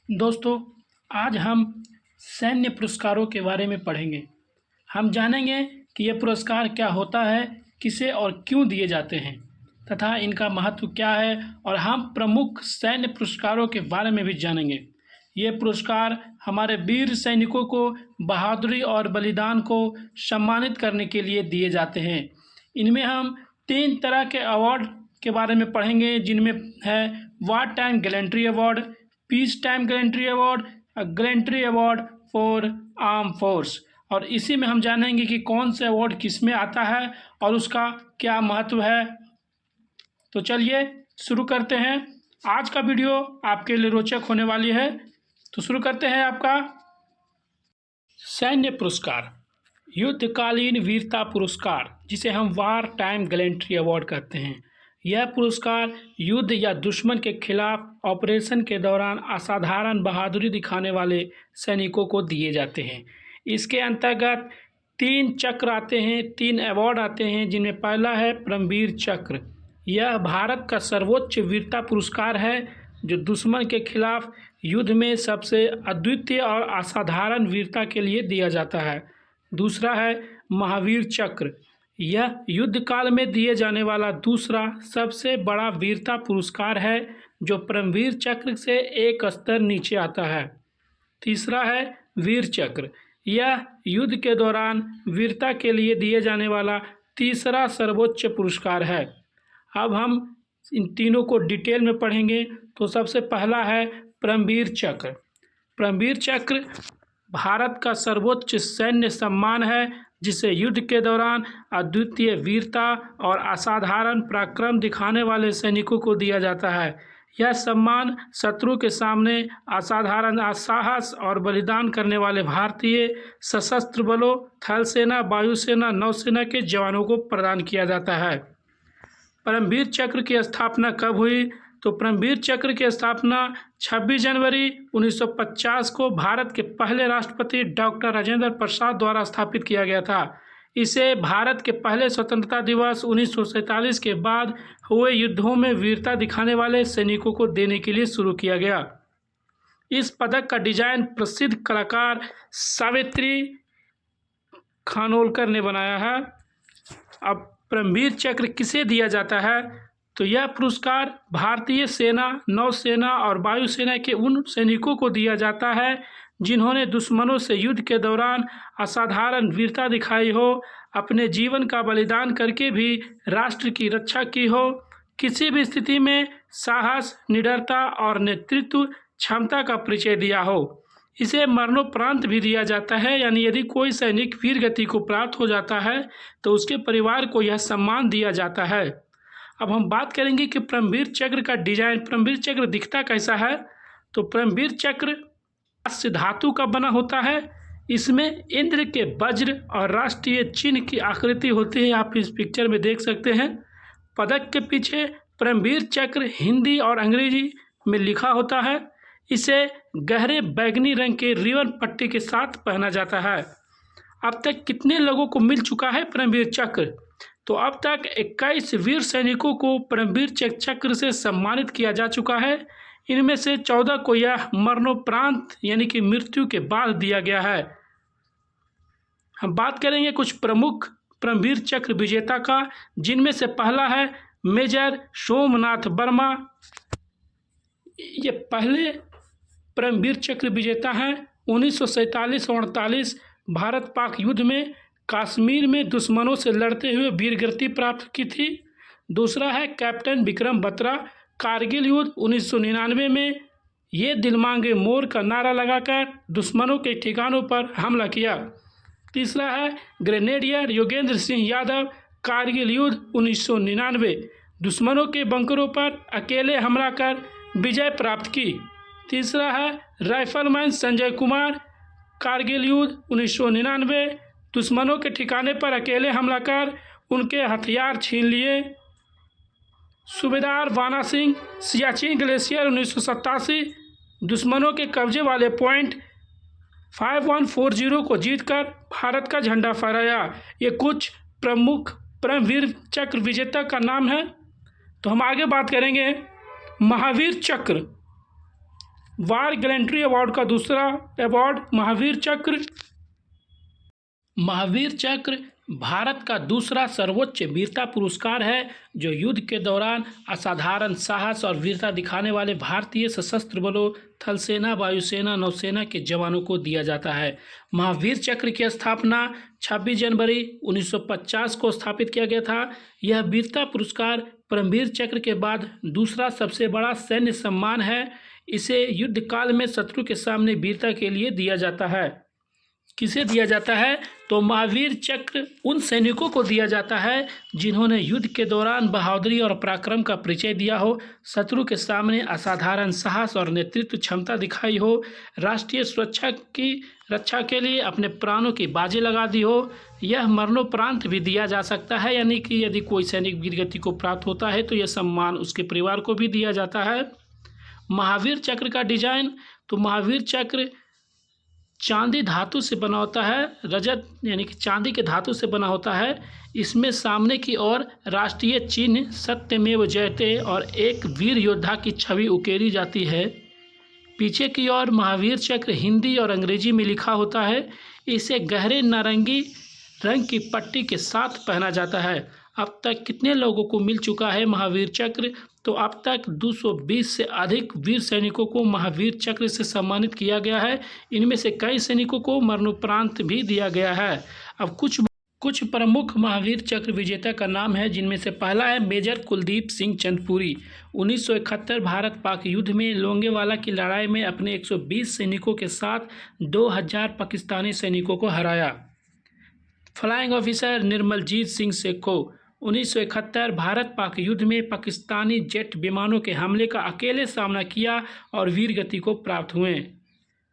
दोस्तों, आज हम सैन्य पुरस्कारों के बारे में पढ़ेंगे। हम जानेंगे कि यह पुरस्कार क्या होता है, किसे और क्यों दिए जाते हैं तथा इनका महत्व क्या है, और हम प्रमुख सैन्य पुरस्कारों के बारे में भी जानेंगे। ये पुरस्कार हमारे वीर सैनिकों को बहादुरी और बलिदान को सम्मानित करने के लिए दिए जाते हैं। इनमें हम 3 तरह के अवार्ड के बारे में पढ़ेंगे, जिनमें है war time gallantry award, peace time gallantry award, gallantry award for arm force. और इसी में हम जानेंगे कि कौन से अवार्ड किस में आता है और उसका क्या महत्व है। तो चलिए शुरू करते हैं। आज का वीडियो आपके लिए रोचक होने वाली है। तो शुरू करते हैं। आपका सैन्य पुरस्कार, युद्धकालीन वीरता पुरस्कार, जिसे हम वार टाइम गैलेंट्री अवार्ड कहते हैं। यह पुरस्कार युद्ध या दुश्मन के खिलाफ ऑपरेशन के दौरान असाधारण बहादुरी दिखाने वाले सैनिकों को दिए जाते हैं। इसके अंतर्गत 3 चक्र आते हैं, 3 अवार्ड आते हैं, जिनमें पहला है परमवीर चक्र। यह भारत का सर्वोच्च वीरता पुरस्कार है, जो दुश्मन के खिलाफ युद्ध में सबसे अद्वितीय और असाधारण वीरता के लिए दिया जाता है। दूसरा है महावीर चक्र। यह युद्ध काल में दिए जाने वाला दूसरा सबसे बड़ा वीरता पुरस्कार है, जो परमवीर चक्र से एक स्तर नीचे आता है। तीसरा है वीर चक्र। यह युद्ध के दौरान वीरता के लिए दिए जाने वाला तीसरा सर्वोच्च पुरस्कार है। अब हम इन तीनों को डिटेल में पढ़ेंगे। तो सबसे पहला है परमवीर चक्र। परमवीर चक्र भारत का सर्वोच्च सैन्य सम्मान है, जिसे युद्ध के दौरान अद्वितीय वीरता और असाधारण पराक्रम दिखाने वाले सैनिकों को दिया जाता है। यह सम्मान शत्रु के सामने असाधारण साहस और बलिदान करने वाले भारतीय सशस्त्र बलों, थल सेना, वायुसेना, नौसेना के जवानों को प्रदान किया जाता है। परमवीर चक्र की स्थापना कब हुई? तो परमवीर चक्र की स्थापना 26 जनवरी 1950 को भारत के पहले राष्ट्रपति डॉक्टर राजेंद्र प्रसाद द्वारा स्थापित किया गया था। इसे भारत के पहले स्वतंत्रता दिवस 1947 के बाद हुए युद्धों में वीरता दिखाने वाले सैनिकों को देने के लिए शुरू किया गया। इस पदक का डिजाइन प्रसिद्ध कलाकार सावित्री खानोलकर ने बनाया है। अब परमवीर चक्र किसे दिया जाता है? तो यह पुरस्कार भारतीय सेना, नौसेना और वायुसेना के उन सैनिकों को दिया जाता है जिन्होंने दुश्मनों से युद्ध के दौरान असाधारण वीरता दिखाई हो, अपने जीवन का बलिदान करके भी राष्ट्र की रक्षा की हो, किसी भी स्थिति में साहस, निडरता और नेतृत्व क्षमता का परिचय दिया हो। इसे मरणोपरांत भी दिया जाता है, यानी यदि कोई सैनिक वीर गति को प्राप्त हो जाता है तो उसके परिवार को यह सम्मान दिया जाता है। अब हम बात करेंगे कि परमवीर चक्र का डिजाइन, परमवीर चक्र दिखता कैसा है। तो परमवीर चक्र से धातु का बना होता है। इसमें इंद्र के वज्र और राष्ट्रीय चिन्ह की आकृति होती है, आप इस पिक्चर में देख सकते हैं। पदक के पीछे परमवीर चक्र हिंदी और अंग्रेजी में लिखा होता है। इसे गहरे बैगनी रंग के रिबन पट्टी के साथ पहना जाता है। अब तक कितने लोगों को मिल चुका है परमवीर चक्र? तो अब तक 21 वीर सैनिकों को परमवीर चक्र से सम्मानित किया जा चुका है। इनमें से 14 को यह मरणोपरांत यानी कि मृत्यु के बाद दिया गया है। हम बात करेंगे कुछ प्रमुख परमवीर चक्र विजेता का, जिनमें से पहला है मेजर सोमनाथ वर्मा। ये पहले परमवीर चक्र विजेता हैं। 1947 और 48 भारत पाक युद्ध में कश्मीर में दुश्मनों से लड़ते हुए वीरगति प्राप्त की थी। दूसरा है कैप्टन विक्रम बत्रा। कारगिल युद्ध 1999 में ये दिल मांगे मोर का नारा लगाकर दुश्मनों के ठिकानों पर हमला किया। तीसरा है ग्रेनेडियर योगेंद्र सिंह यादव। कारगिल युद्ध 1999 दुश्मनों के बंकरों पर अकेले हमला कर विजय प्राप्त की। तीसरा है राइफलमैन संजय कुमार। कारगिल युद्ध 1999 दुश्मनों के ठिकाने पर अकेले हमला कर उनके हथियार छीन लिए। सूबेदार वाना सिंह। सियाचिन ग्लेशियर 1987 दुश्मनों के कब्जे वाले पॉइंट 5140 को जीतकर भारत का झंडा फहराया। ये कुछ प्रमुख परमवीर चक्र विजेता का नाम है। तो हम आगे बात करेंगे महावीर चक्र। वार गैलेंट्री अवार्ड का दूसरा अवार्ड महावीर चक्र। महावीर चक्र भारत का दूसरा सर्वोच्च वीरता पुरस्कार है जो युद्ध के दौरान असाधारण साहस और वीरता दिखाने वाले भारतीय सशस्त्र बलों, थल सेना, वायुसेना, नौसेना के जवानों को दिया जाता है। महावीर चक्र की स्थापना 26 जनवरी 1950 को स्थापित किया गया था। यह वीरता पुरस्कार परमवीर चक्र के बाद दूसरा सबसे बड़ा सैन्य सम्मान है। इसे युद्ध काल में शत्रु के सामने वीरता के लिए दिया जाता है। किसे दिया जाता है? तो महावीर चक्र उन सैनिकों को दिया जाता है जिन्होंने युद्ध के दौरान बहादुरी और पराक्रम का परिचय दिया हो, शत्रु के सामने असाधारण साहस और नेतृत्व क्षमता दिखाई हो, राष्ट्रीय सुरक्षा की रक्षा के लिए अपने प्राणों की बाजी लगा दी हो। यह मरणोपरांत भी दिया जा सकता है, यानी कि यदि कोई सैनिक वीरगति को प्राप्त होता है तो यह सम्मान उसके परिवार को भी दिया जाता है। महावीर चक्र का डिजाइन, तो महावीर चक्र चांदी धातु से बना होता है, रजत यानी कि चांदी के धातु से बना होता है। इसमें सामने की ओर राष्ट्रीय चिन्ह सत्यमेव जयते और एक वीर योद्धा की छवि उकेरी जाती है। पीछे की ओर महावीर चक्र हिंदी और अंग्रेजी में लिखा होता है। इसे गहरे नारंगी रंग की पट्टी के साथ पहना जाता है। अब तक कितने लोगों को मिल चुका है महावीर चक्र? तो अब तक 220 से अधिक वीर सैनिकों को महावीर चक्र से सम्मानित किया गया है। इनमें से कई सैनिकों को मरणोपरांत भी दिया गया है। अब कुछ प्रमुख महावीर चक्र विजेता का नाम है, जिनमें से पहला है मेजर कुलदीप सिंह चंदपुरी। 1971 भारत पाक युद्ध में लोंगेवाला की लड़ाई में अपने 120 सैनिकों के साथ 2000 पाकिस्तानी सैनिकों को हराया। Flying officer Nirmaljit Singh Sekhon. 1971 भारत पाक युद्ध में पाकिस्तानी जेट विमानों के हमले का अकेले सामना किया और वीरगति को प्राप्त हुए।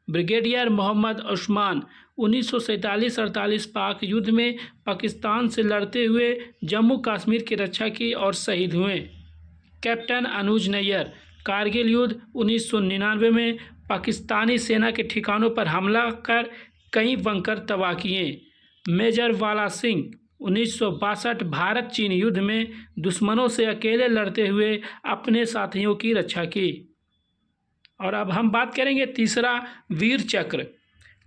ब्रिगेडियर मोहम्मद उस्मान 1947-48 पाक युद्ध में पाकिस्तान से लड़ते हुए जम्मू कश्मीर की रक्षा की और शहीद हुए। कैप्टन अनुज नैयर कारगिल युद्ध 1999 में पाकिस्तानी सेना के ठिकानों पर हमला कर कई बंकर तबाह किए। मेजर वाला सिंह 1962 भारत चीन युद्ध में दुश्मनों से अकेले लड़ते हुए अपने साथियों की रक्षा की। और अब हम बात करेंगे तीसरा वीर चक्र।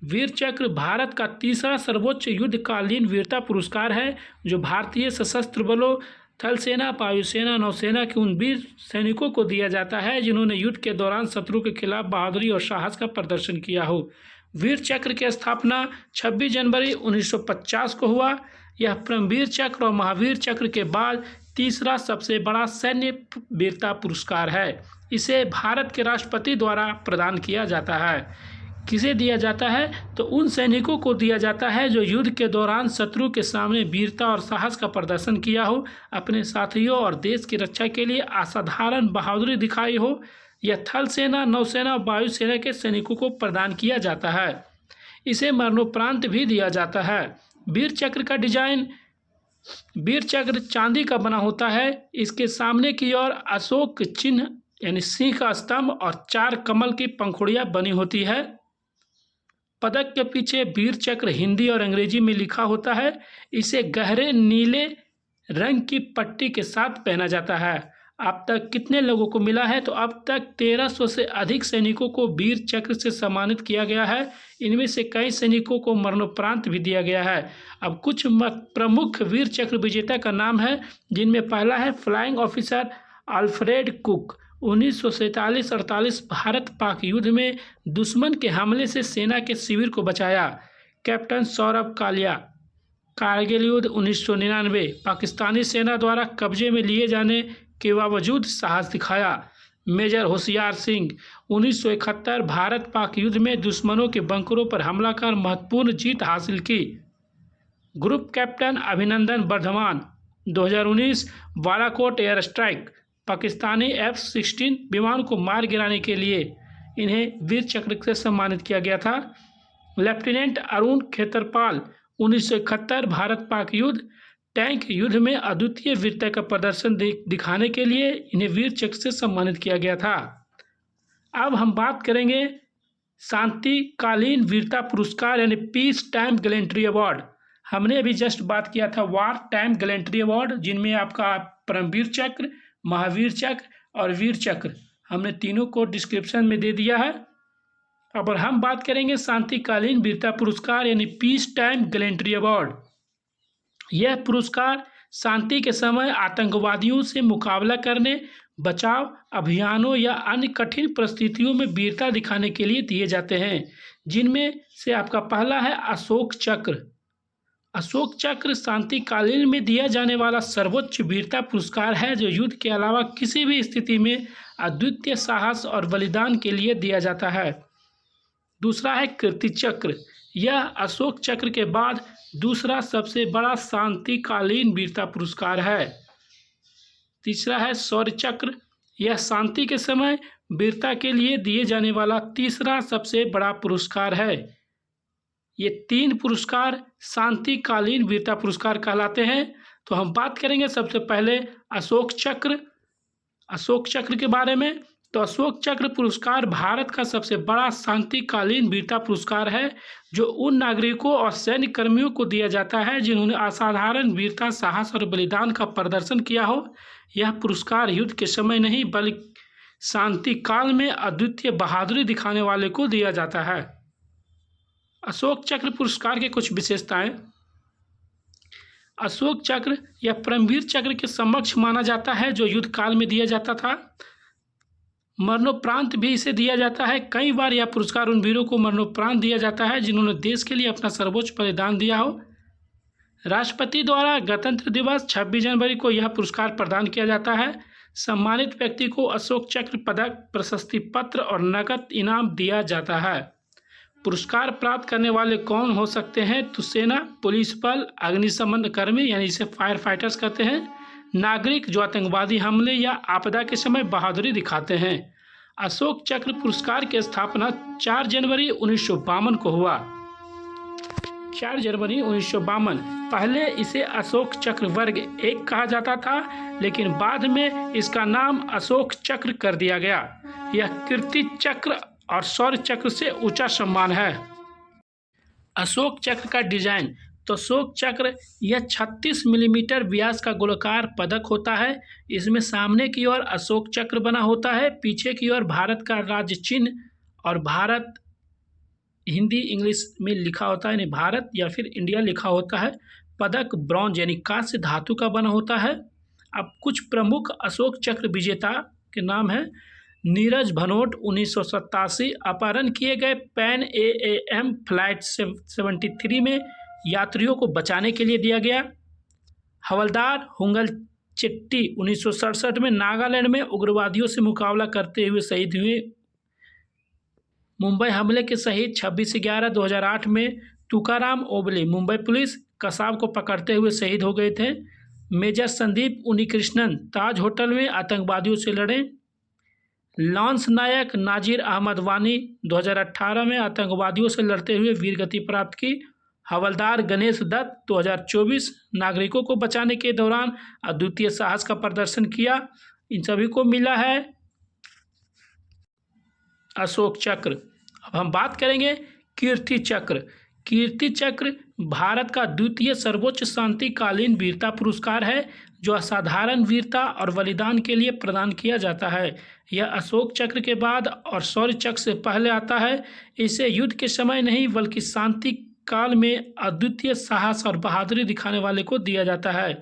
वीर चक्र भारत का तीसरा सर्वोच्च युद्धकालीन वीरता पुरस्कार है जो भारतीय सशस्त्र बलों, थल सेना, वायुसेना, नौसेना के उन वीर सैनिकों को दिया जाता है जिन्होंने युद्ध के दौरान शत्रु के खिलाफ बहादुरी और साहस का प्रदर्शन किया हो। वीर चक्र की स्थापना 26 जनवरी 1950 को हुआ। यह परमवीर चक्र और महावीर चक्र के बाद तीसरा सबसे बड़ा सैन्य वीरता पुरस्कार है। इसे भारत के राष्ट्रपति द्वारा प्रदान किया जाता है। किसे दिया जाता है? तो उन सैनिकों को दिया जाता है जो युद्ध के दौरान शत्रु के सामने वीरता और साहस का प्रदर्शन किया हो, अपने साथियों और देश की रक्षा के लिए असाधारण बहादुरी दिखाई हो। यह थल सेना, नौसेना, वायुसेना के सैनिकों को प्रदान किया जाता है। इसे मरणोपरांत भी दिया जाता है। वीर चक्र का डिजाइन, वीर चक्र चांदी का बना होता है। इसके सामने की ओर अशोक चिन्ह यानी सिंह का स्तंभ और 4 कमल की पंखुड़ियां बनी होती है। पदक के पीछे वीर चक्र हिंदी और अंग्रेजी में लिखा होता है। इसे गहरे नीले रंग की पट्टी के साथ पहना जाता है। अब तक कितने लोगों को मिला है? तो अब तक 1300 से अधिक सैनिकों को वीर चक्र से सम्मानित किया गया है। इनमें से कई सैनिकों को मरणोपरांत भी दिया गया है। अब कुछ प्रमुख वीर चक्र विजेता का नाम है, जिनमें पहला है flying officer Alfred cook. 1947-48 Bharat Pak युद्ध में दुश्मन के हमले से सेना के शिविर को बचाया। कैप्टन सौरभ कालिया कारगिल युद्ध 1999 पाकिस्तानी सेना द्वारा कब्जे में लिए जाने के बावजूद साहस दिखाया। मेजर होशियार सिंह 1971 भारत पाक युद्ध में दुश्मनों के बंकरों पर हमला कर महत्वपूर्ण जीत हासिल की। Group captain Abhinandan Varthaman 2019 Balakot air strike Pakistani F-16 विमान को मार गिराने के लिए इन्हें वीर चक्र से सम्मानित किया गया था। लेफ्टिनेंट अरुण खेतरपाल 1971 भारत पाक युद्ध टैंक युद्ध में अद्वितीय वीरता का प्रदर्शन दिखाने के लिए इन्हें वीर चक्र से सम्मानित किया गया था। अब हम बात करेंगे शांतिकालीन वीरता पुरस्कार यानी पीस टाइम गैलेंट्री अवार्ड। हमने अभी जस्ट बात किया था वार टाइम गैलेंट्री अवार्ड, जिनमें आपका परमवीर चक्र, महावीर चक्र और वीर चक्र हमने तीनों को डिस्क्रिप्शन में दे दिया है। अब हम बात करेंगे शांतिकालीन वीरता पुरस्कार यानी पीस टाइम गैलेंट्री अवार्ड। यह पुरस्कार शांति के समय आतंकवादियों से मुकाबला करने, बचाव अभियानों या अन्य कठिन परिस्थितियों में वीरता दिखाने के लिए दिए जाते हैं, जिनमें से आपका पहला है अशोक चक्र। अशोक चक्र शांतिकालीन में दिया जाने वाला सर्वोच्च वीरता पुरस्कार है, जो युद्ध के अलावा किसी भी स्थिति में अद्वितीय साहस और बलिदान के लिए दिया जाता है। दूसरा है कीर्ति चक्र। यह अशोक चक्र के बाद दूसरा सबसे बड़ा शांतिकालीन वीरता पुरस्कार है। तीसरा है शौर्य चक्र। यह शांति के समय वीरता के लिए दिए जाने वाला तीसरा सबसे बड़ा पुरस्कार है। ये 3 पुरस्कार शांतिकालीन वीरता पुरस्कार कहलाते हैं। तो हम बात करेंगे सबसे पहले अशोक चक्र के बारे में। तो अशोक चक्र पुरस्कार भारत का सबसे बड़ा शांतिकालीन वीरता पुरस्कार है, जो उन नागरिकों और सैन्य कर्मियों को दिया जाता है जिन्होंने असाधारण वीरता, साहस और बलिदान का प्रदर्शन किया हो। यह पुरस्कार युद्ध के समय नहीं बल्कि शांति काल में अद्वितीय बहादुरी दिखाने वाले को दिया जाता है। अशोक चक्र पुरस्कार के कुछ विशेषताएं। अशोक चक्र या परमवीर चक्र के समकक्ष माना जाता है, जो युद्ध काल में दिया जाता था। मरणोपरांत भी इसे दिया जाता है। कई बार यह पुरस्कार उन वीरों को मरणोपरांत दिया जाता है जिन्होंने देश के लिए अपना सर्वोच्च बलिदान दिया हो। राष्ट्रपति द्वारा गणतंत्र दिवस 26 जनवरी को यह पुरस्कार प्रदान किया जाता है। सम्मानित व्यक्ति को अशोक चक्र, पदक, प्रशस्ति पत्र और नकद इनाम दिया जाता है। पुरस्कार प्राप्त करने वाले कौन हो सकते हैं? तो सेना, पुलिस बल, अग्निशमन कर्मी यानी इसे फायर फाइटर्स कहते हैं, नागरिक जो आतंकवादी हमले या आपदा के समय बहादुरी दिखाते हैं। अशोक चक्र पुरस्कार की स्थापना 4 जनवरी 1952 को हुआ। 4 जनवरी 1952। पहले इसे अशोक चक्र वर्ग 1 कहा जाता था, लेकिन बाद में इसका नाम अशोक चक्र कर दिया गया। यह कीर्ति चक्र और शौर्य चक्र से ऊंचा सम्मान है। अशोक चक्र का डिजाइन। तो अशोक चक्र यह 36 मिलीमीटर व्यास का गोलाकार पदक होता है। इसमें सामने की ओर अशोक चक्र बना होता है, पीछे की ओर भारत का राज्य चिन्ह और भारत हिंदी इंग्लिश में लिखा होता है, यानी भारत या फिर इंडिया लिखा होता है। पदक ब्रॉन्ज यानी कांस्य धातु का बना होता है। अब कुछ प्रमुख अशोक चक्र विजेता के नाम है। नीरज भनोट 1987 अपहरण किए गए पैन AM फ्लाइट 73 में यात्रियों को बचाने के लिए दिया गया। हवलदार हुंगल चेट्टी 1967 में नागालैंड में उग्रवादियों से मुकाबला करते हुए शहीद हुए। मुंबई हमले के शहीद 26/11/2008 में तुकाराम ओबले मुंबई पुलिस कसाब को पकड़ते हुए शहीद हो गए थे। मेजर संदीप उनिकृष्णन ताज होटल में आतंकवादियों से लड़े। लांस नायक नाजिर अहमद वानी 2018 में आतंकवादियों से लड़ते हुए वीरगति प्राप्त की। हवलदार गणेश दत्त 2024 नागरिकों को बचाने के दौरान अद्वितीय साहस का प्रदर्शन किया। इन सभी को मिला है अशोक चक्र। अब हम बात करेंगे कीर्ति चक्र। कीर्ति चक्र भारत का द्वितीय सर्वोच्च शांतिकालीन वीरता पुरस्कार है, जो असाधारण वीरता और बलिदान के लिए प्रदान किया जाता है। यह अशोक चक्र के बाद और शौर्य चक्र से पहले आता है। इसे युद्ध के समय नहीं बल्कि शांति काल में अद्वितीय साहस और बहादुरी दिखाने वाले को दिया जाता है।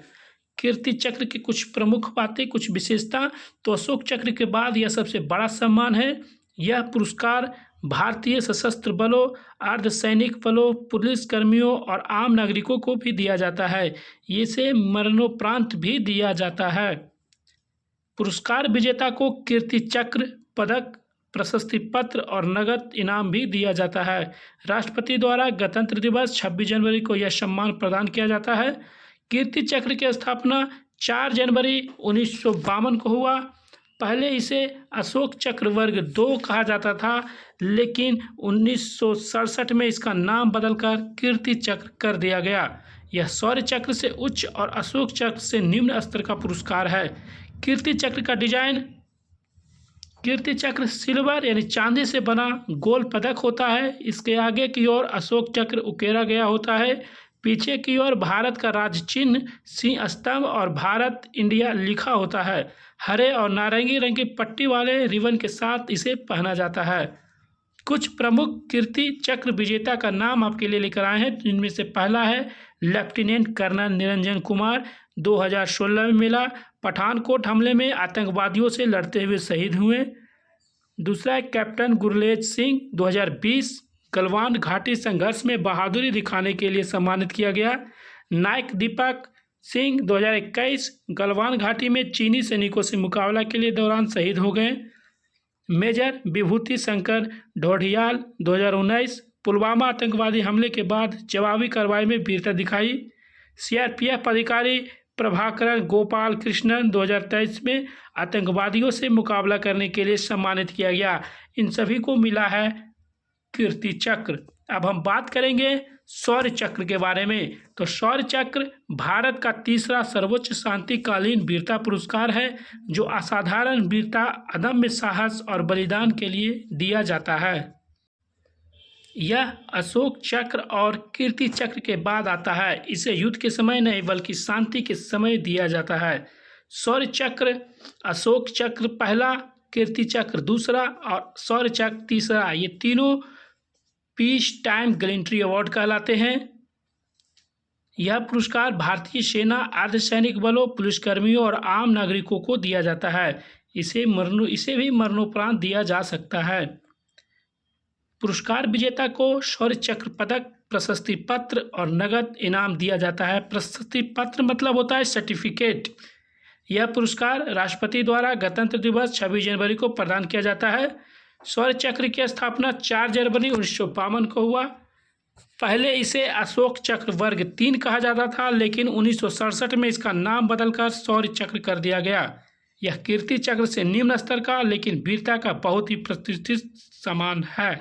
कीर्ति चक्र की कुछ प्रमुख बातें, कुछ विशेषता। तो अशोक चक्र के बाद यह सबसे बड़ा सम्मान है। यह पुरस्कार भारतीय सशस्त्र बलों, अर्धसैनिक बलों, पुलिस कर्मियों और आम नागरिकों को भी दिया जाता है। इसे मरणोपरांत भी दिया जाता है। पुरस्कार विजेता को कीर्ति चक्र, पदक, प्रशस्ति पत्र और नगद इनाम भी दिया जाता है। राष्ट्रपति द्वारा गणतंत्र दिवस 26 जनवरी को यह सम्मान प्रदान किया जाता है। कीर्ति चक्र की स्थापना 4 जनवरी 1952 को हुआ। पहले इसे अशोक चक्र वर्ग 2 कहा जाता था, लेकिन 1967 में इसका नाम बदलकर कीर्ति चक्र कर दिया गया। यह शौर्य चक्र से उच्च और अशोक चक्र से निम्न स्तर का पुरस्कार है। कीर्ति चक्र का डिजाइन। कीर्ति चक्र सिल्वर यानी चांदी से बना गोल पदक होता है। इसके आगे की ओर अशोक चक्र उकेरा गया होता है। पीछे की ओर भारत का राज्य चिन्ह सिंह स्तंभ और भारत इंडिया लिखा होता है। हरे और नारंगी रंग की पट्टी वाले रिबन के साथ इसे पहना जाता है। कुछ प्रमुख कीर्ति चक्र विजेता का नाम आपके लिए लेकर आए हैं, जिनमें से पहला है लेफ्टिनेंट कर्नल निरंजन कुमार, 2016 में मिला। पठानकोट हमले में आतंकवादियों से लड़ते हुए शहीद हुए। दूसरा है कैप्टन गुरलेज सिंह, 2020 गलवान घाटी संघर्ष में बहादुरी दिखाने के लिए सम्मानित किया गया। नायक दीपक सिंह, 2021 गलवान घाटी में चीनी सैनिकों से मुकाबला के लिए दौरान शहीद हो गए। मेजर विभूति शंकर ढोढियाल, 2019 पुलवामा आतंकवादी हमले के बाद जवाबी कार्रवाई में वीरता दिखाई। सीआरपीएफ अधिकारी प्रभाकरण गोपाल कृष्णन, 2023 में आतंकवादियों से मुकाबला करने के लिए सम्मानित किया गया। इन सभी को मिला है कीर्ति चक्र। अब हम बात करेंगे शौर्य चक्र के बारे में। तो शौर्य चक्र भारत का तीसरा सर्वोच्च शांतिकालीन वीरता पुरस्कार है, जो असाधारण वीरता, अदम्य साहस और बलिदान के लिए दिया जाता है। यह अशोक चक्र और कीर्ति चक्र के बाद आता है। इसे युद्ध के समय नहीं बल्कि शांति के समय दिया जाता है। शौर्य चक्र, अशोक चक्र पहला, कीर्ति चक्र दूसरा और शौर्य चक्र तीसरा, ये तीनों पीस टाइम गैलेंट्री अवार्ड कहलाते हैं। यह पुरस्कार भारतीय सेना, अर्धसैनिक बलों, पुलिसकर्मियों और आम नागरिकों को दिया जाता है। इसे भी मरणोपरांत दिया जा सकता है। पुरस्कार विजेता को शौर्य चक्र पदक, प्रशस्ति पत्र और नगद इनाम दिया जाता है। प्रशस्ति पत्र मतलब होता है सर्टिफिकेट। यह पुरस्कार राष्ट्रपति द्वारा गणतंत्र दिवस 26 जनवरी को प्रदान किया जाता है। शौर्य चक्र की स्थापना 4 जनवरी 1952 को हुआ। पहले इसे अशोक चक्र वर्ग 3 कहा जाता था, लेकिन 1967 में इसका नाम बदलकर शौर्य चक्र कर दिया गया। यह कीर्ति चक्र से निम्न स्तर का लेकिन वीरता का बहुत ही प्रतिष्ठित सम्मान है।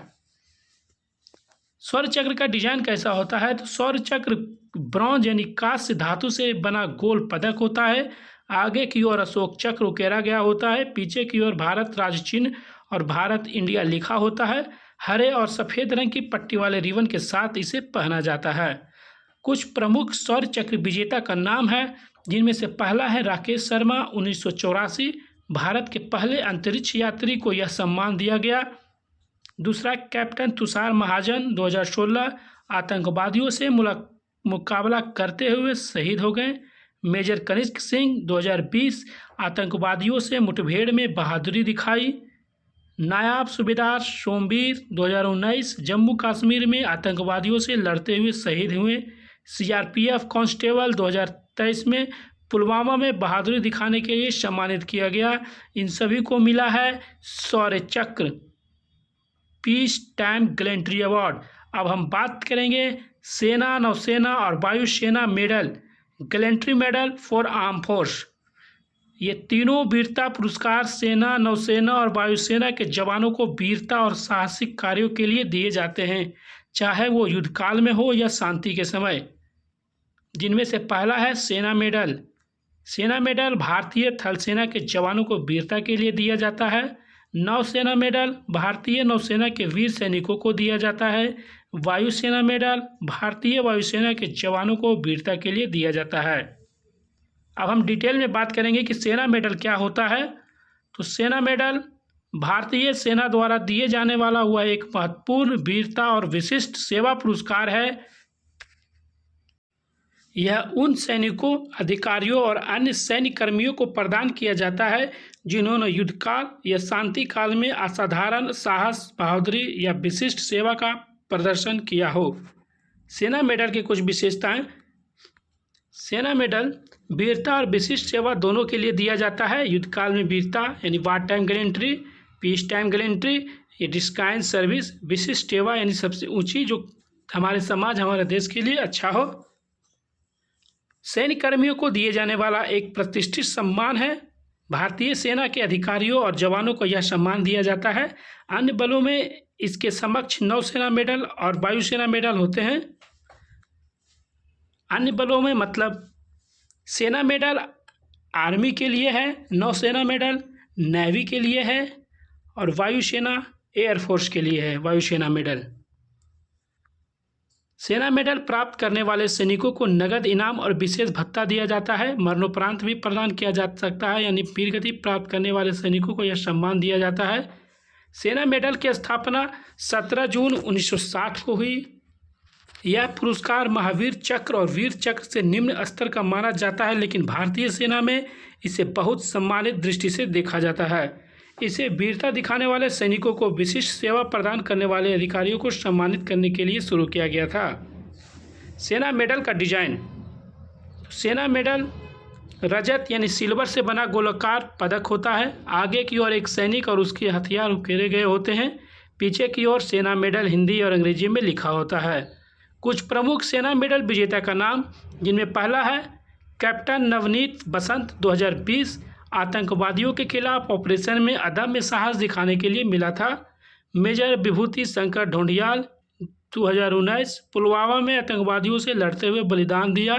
शौर्य चक्र का डिजाइन कैसा होता है? तो शौर्य चक्र ब्रॉन्ज यानी कांस्य धातु से बना गोल पदक होता है। आगे की ओर अशोक चक्र उकेरा गया होता है। पीछे की ओर भारत राज्य चिन्ह और भारत इंडिया लिखा होता है। हरे और सफ़ेद रंग की पट्टी वाले रिबन के साथ इसे पहना जाता है। कुछ प्रमुख शौर्य चक्र विजेता का नाम है, जिनमें से पहला है राकेश शर्मा, 1984 भारत के पहले अंतरिक्ष यात्री को यह सम्मान दिया गया। दूसरा कैप्टन तुषार महाजन, 2016 आतंकवादियों से मुकाबला करते हुए शहीद हो गए। मेजर कनिष्क सिंह, 2020 आतंकवादियों से मुठभेड़ में बहादुरी दिखाई। नायब सूबेदार सोमवीर, 2019 जम्मू कश्मीर में आतंकवादियों से लड़ते हुए शहीद हुए। सीआरपीएफ कांस्टेबल, 2023 में पुलवामा में बहादुरी दिखाने के लिए सम्मानित किया गया। इन सभी को मिला है शौर्य चक्र, पीस टाइम गैलेंट्री अवार्ड। अब हम बात करेंगे सेना, नौसेना और वायुसेना medal, gallantry medal for arm force. ये तीनों वीरता पुरस्कार सेना, नौसेना और वायुसेना के जवानों को वीरता और साहसिक कार्यों के लिए दिए जाते हैं, चाहे वो युद्धकाल में हो या शांति के समय। जिनमें से पहला है सेना मेडल। सेना मेडल भारतीय थल सेना के जवानों को वीरता के लिए दिया जाता है। नौसेना मेडल भारतीय नौसेना के वीर सैनिकों को दिया जाता है। वायुसेना मेडल भारतीय वायुसेना के जवानों को वीरता के लिए दिया जाता है। अब हम डिटेल में बात करेंगे कि सेना मेडल क्या होता है। तो सेना मेडल भारतीय सेना द्वारा दिए जाने वाला हुआ एक महत्वपूर्ण वीरता और विशिष्ट सेवा पुरस्कार है। यह उन सैनिकों, अधिकारियों और अन्य सैन्य कर्मियों को प्रदान किया जाता है जिन्होंने युद्धकाल या शांति काल में असाधारण साहस, बहादुरी या विशिष्ट सेवा का प्रदर्शन किया हो। सेना मेडल की कुछ विशेषताएं। सेना मेडल वीरता और विशिष्ट सेवा दोनों के लिए दिया जाता है। युद्धकाल में वीरता यानी war time gallantry, peace time gallantry, ये डिस्काइंड सर्विस, विशिष्ट सेवा यानी सबसे ऊंची जो हमारे समाज, हमारे देश के लिए अच्छा हो। सैन्य कर्मियों को दिए जाने वाला एक प्रतिष्ठित सम्मान है। भारतीय सेना के अधिकारियों और जवानों को यह सम्मान दिया जाता है। अन्य बलों में इसके समक्ष नौसेना मेडल और वायुसेना मेडल होते हैं। अन्य बलों में मतलब सेना मेडल आर्मी के लिए है, नौसेना मेडल नेवी के लिए है और वायुसेना एयरफोर्स के लिए है वायुसेना मेडल। सेना मेडल प्राप्त करने वाले सैनिकों को नगद इनाम और विशेष भत्ता दिया जाता है। मरणोपरांत भी प्रदान किया जा सकता है, यानी वीरगति प्राप्त करने वाले सैनिकों को यह सम्मान दिया जाता है। सेना मेडल की स्थापना 17 जून 1960 को हुई। यह पुरस्कार महावीर चक्र और वीर चक्र से निम्न स्तर का माना जाता है, लेकिन भारतीय सेना में इसे बहुत सम्मानित दृष्टि से देखा जाता है। इसे वीरता दिखाने वाले सैनिकों को विशिष्ट सेवा प्रदान करने वाले अधिकारियों को सम्मानित करने के लिए शुरू किया गया था। सेना मेडल का डिजाइन। सेना मेडल रजत यानी सिल्वर से बना गोलाकार पदक होता है। आगे की ओर एक सैनिक और उसके हथियार उकेरे गए होते हैं। पीछे की ओर सेना मेडल हिंदी और अंग्रेजी में लिखा होता है। कुछ प्रमुख सेना मेडल विजेता का नाम, जिनमें पहला है कैप्टन नवनीत बसंत 2020, आतंकवादियों के खिलाफ ऑपरेशन में अदम्य साहस दिखाने के लिए मिला था। मेजर विभूति शंकर ढोंडियाल 2019, पुलवामा में आतंकवादियों से लड़ते हुए बलिदान दिया।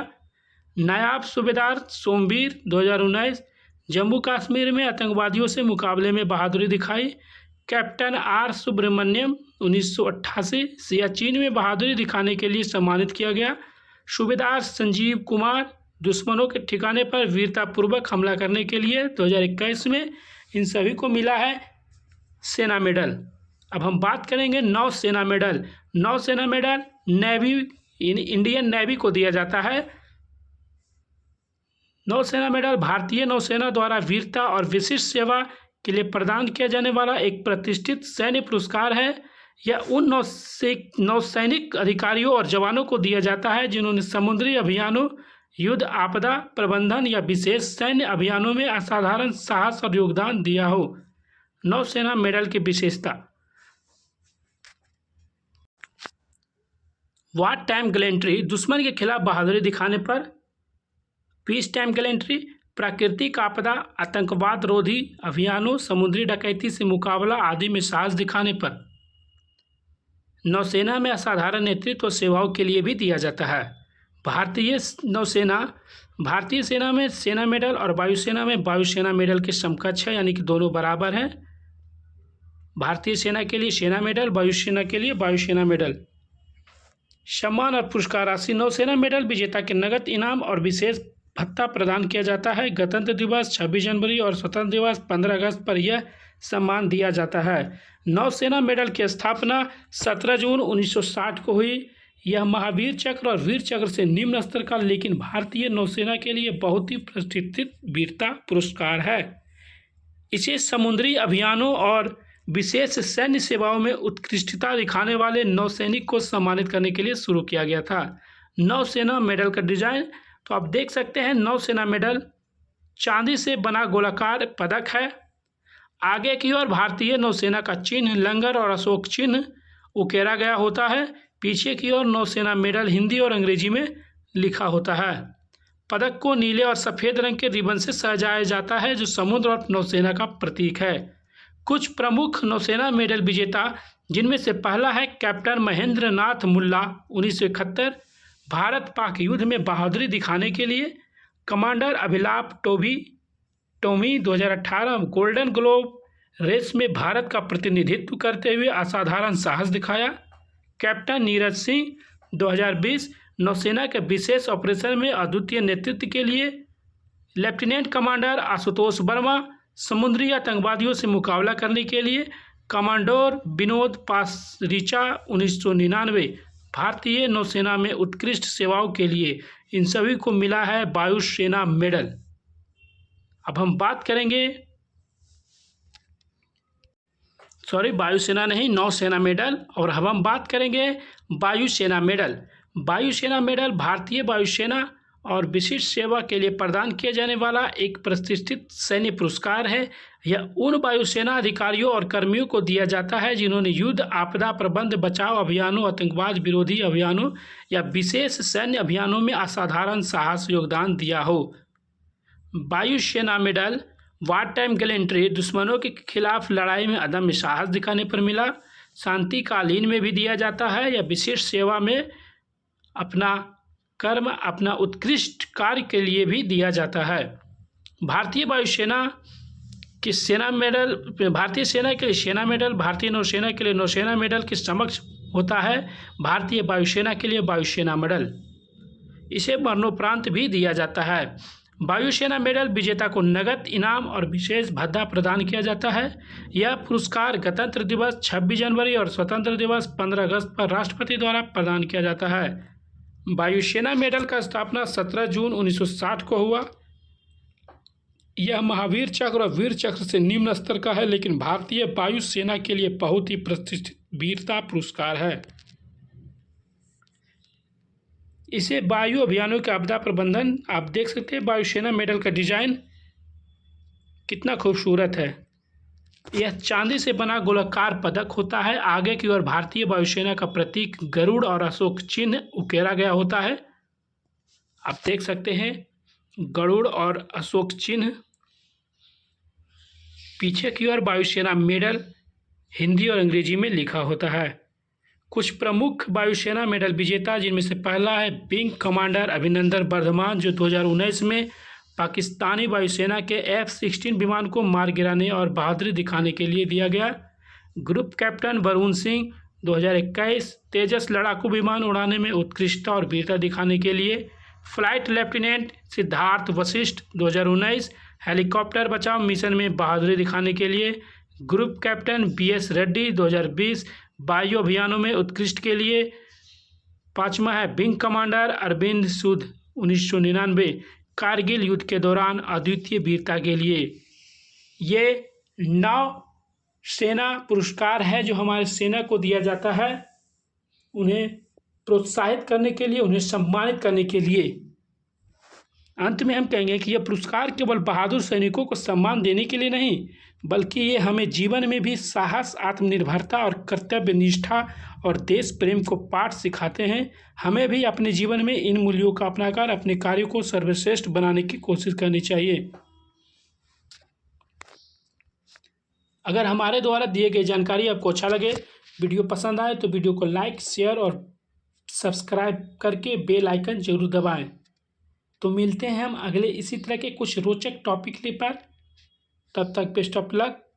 नायब सूबेदार सोमवीर 2019, जम्मू कश्मीर में आतंकवादियों से मुकाबले में बहादुरी दिखाई। कैप्टन आर सुब्रमण्यम 1988, सियाचिन में बहादुरी दिखाने के लिए सम्मानित किया गया। सूबेदार संजीव कुमार, दुश्मनों के ठिकाने पर वीरतापूर्वक हमला करने के लिए 2021 में। इन सभी को मिला है सेना मेडल। अब हम बात करेंगे नौसेना मेडल। नौसेना मेडल नेवी, इंडियन नेवी को दिया जाता है। नौसेना मेडल भारतीय नौसेना द्वारा वीरता और विशिष्ट सेवा के लिए प्रदान किया जाने वाला एक प्रतिष्ठित सैन्य पुरस्कार है। यह उन नौसैनिक अधिकारियों और जवानों को दिया जाता है जिन्होंने समुद्री अभियानों, युद्ध, आपदा प्रबंधन या विशेष सैन्य अभियानों में असाधारण साहस और योगदान दिया हो। नौसेना मेडल की विशेषता। वार टाइम गैलेंट्री, दुश्मन के खिलाफ बहादुरी दिखाने पर। पीस टाइम गैलेंट्री, प्राकृतिक आपदा, आतंकवाद रोधी अभियानों, समुद्री डकैती से मुकाबला आदि में साहस दिखाने पर। नौसेना में असाधारण नेतृत्व सेवाओं के लिए भी दिया जाता है। भारतीय सेना में सेना मेडल और वायुसेना में वायुसेना मेडल के समकक्ष है, यानी कि दोनों बराबर हैं। भारतीय सेना के लिए सेना मेडल, वायुसेना के लिए वायुसेना मेडल। सम्मान और पुरस्कार राशि। नौसेना मेडल विजेता के नगद इनाम और विशेष भत्ता प्रदान किया जाता है। गणतंत्र दिवस 26 जनवरी और स्वतंत्रता दिवस 15 अगस्त पर यह सम्मान दिया जाता है। नौसेना मेडल की स्थापना 17 जून 1960 को हुई। यह महावीर चक्र और वीर चक्र से निम्न स्तर का, लेकिन भारतीय नौसेना के लिए बहुत ही प्रतिष्ठित वीरता पुरस्कार है। इसे समुद्री अभियानों और विशेष सैन्य सेवाओं में उत्कृष्टता दिखाने वाले नौसैनिक को सम्मानित करने के लिए शुरू किया गया था। नौसेना मेडल का डिजाइन तो आप देख सकते हैं। नौसेना मेडल चांदी से बना गोलाकार पदक है। आगे की ओर भारतीय नौसेना का चिन्ह, लंगर और अशोक चिन्ह उकेरा गया होता है। पीछे की ओर नौसेना मेडल हिंदी और अंग्रेजी में लिखा होता है। पदक को नीले और सफ़ेद रंग के रिबन से सजाया जाता है, जो समुद्र और नौसेना का प्रतीक है। कुछ प्रमुख नौसेना मेडल विजेता, जिनमें से पहला है कैप्टन महेंद्र नाथ मुल्ला 1971, भारत पाक युद्ध में बहादुरी दिखाने के लिए। Commander Abhilash Tomy 2018, golden globe race में भारत का प्रतिनिधित्व करते हुए असाधारण साहस दिखाया। कैप्टन नीरज सिंह 2020, नौसेना के विशेष ऑपरेशन में अद्वितीय नेतृत्व के लिए। लेफ्टिनेंट कमांडर आशुतोष वर्मा, समुद्री आतंकवादियों से मुकाबला करने के लिए। कमांडोर विनोद पासरिचा 1999, भारतीय नौसेना में उत्कृष्ट सेवाओं के लिए। इन सभी को मिला है वायुसेना मेडल। अब हम बात करेंगे, वायुसेना नहीं, नौसेना मेडल। और अब हम बात करेंगे वायुसेना मेडल। वायुसेना मेडल भारतीय वायुसेना और विशिष्ट सेवा के लिए प्रदान किया जाने वाला एक प्रतिष्ठित सैन्य पुरस्कार है। यह उन वायुसेना अधिकारियों और कर्मियों को दिया जाता है जिन्होंने युद्ध, आपदा प्रबंध, बचाव अभियानों, आतंकवाद विरोधी अभियानों या विशेष सैन्य अभियानों में असाधारण साहस योगदान दिया हो। वायुसेना मेडल वार टाइम गैलेंट्री, दुश्मनों के खिलाफ लड़ाई में अदम्य साहस दिखाने पर मिला। शांतिकालीन में भी दिया जाता है या विशेष सेवा में अपना उत्कृष्ट कार्य के लिए भी दिया जाता है। भारतीय वायुसेना सेना मेडल, भारतीय सेना के लिए सेना मेडल, भारतीय नौसेना के लिए नौसेना मेडल के समक्ष होता है भारतीय वायुसेना के लिए वायुसेना मेडल। इसे मरणोपरांत भी दिया जाता है। वायुसेना मेडल विजेता को नगद इनाम और विशेष भत्ता प्रदान किया जाता है। यह पुरस्कार गणतंत्र दिवस 26 जनवरी और स्वतंत्रता दिवस 15 अगस्त पर राष्ट्रपति द्वारा प्रदान किया जाता है। वायुसेना मेडल का स्थापना 17 जून 1960 को हुआ। यह महावीर चक्र और वीर चक्र से निम्न स्तर का है, लेकिन भारतीय वायुसेना के लिए बहुत ही प्रतिष्ठित वीरता पुरस्कार है। इसे वायु अभियानों के आपदा प्रबंधन, आप देख सकते हैं वायुसेना मेडल का डिजाइन कितना खूबसूरत है। यह चांदी से बना गोलाकार पदक होता है। आगे की ओर भारतीय वायुसेना का प्रतीक गरुड़ और अशोक चिन्ह उकेरा गया होता है। आप देख सकते हैं गरुड़ और अशोक चिन्ह। पीछे की ओर वायुसेना मेडल हिंदी और अंग्रेजी में लिखा होता है। कुछ प्रमुख वायुसेना मेडल विजेता, जिनमें से पहला है विंग कमांडर अभिनंदन वर्धमान, जो 2019 में पाकिस्तानी वायुसेना के F-16 विमान को मार गिराने और बहादुरी दिखाने के लिए दिया गया। ग्रुप कैप्टन वरुण सिंह 2021 तेजस लड़ाकू विमान उड़ाने में उत्कृष्टता और वीरता दिखाने के लिए। Flight lieutenant Siddharth Vashishtha 2019 helicopter बचाव मिशन में बहादुरी दिखाने के लिए। ग्रुप कैप्टन BS रेड्डी 2020 वायु अभियानों में उत्कृष्ट के लिए। पाँचवा है विंग कमांडर अरविंद सूद 1999 कारगिल युद्ध के दौरान अद्वितीय वीरता के लिए। ये 9 सेना पुरस्कार है जो हमारे सेना को दिया जाता है, उन्हें प्रोत्साहित करने के लिए, उन्हें सम्मानित करने के लिए। अंत में हम कहेंगे कि यह पुरस्कार केवल बहादुर सैनिकों को सम्मान देने के लिए नहीं, बल्कि ये हमें जीवन में भी साहस, आत्मनिर्भरता और कर्तव्य निष्ठा और देश प्रेम को पाठ सिखाते हैं। हमें भी अपने जीवन में इन मूल्यों का अपनाकर अपने कार्यों को सर्वश्रेष्ठ बनाने की कोशिश करनी चाहिए। अगर हमारे द्वारा दिए गए जानकारी आपको अच्छा लगे, वीडियो पसंद आए तो वीडियो को लाइक, शेयर और सब्सक्राइब करके बेल आइकन जरूर दबाएं। तो मिलते हैं हम अगले इसी तरह के कुछ रोचक टॉपिक पर। तब तक बेस्ट ऑफ लक।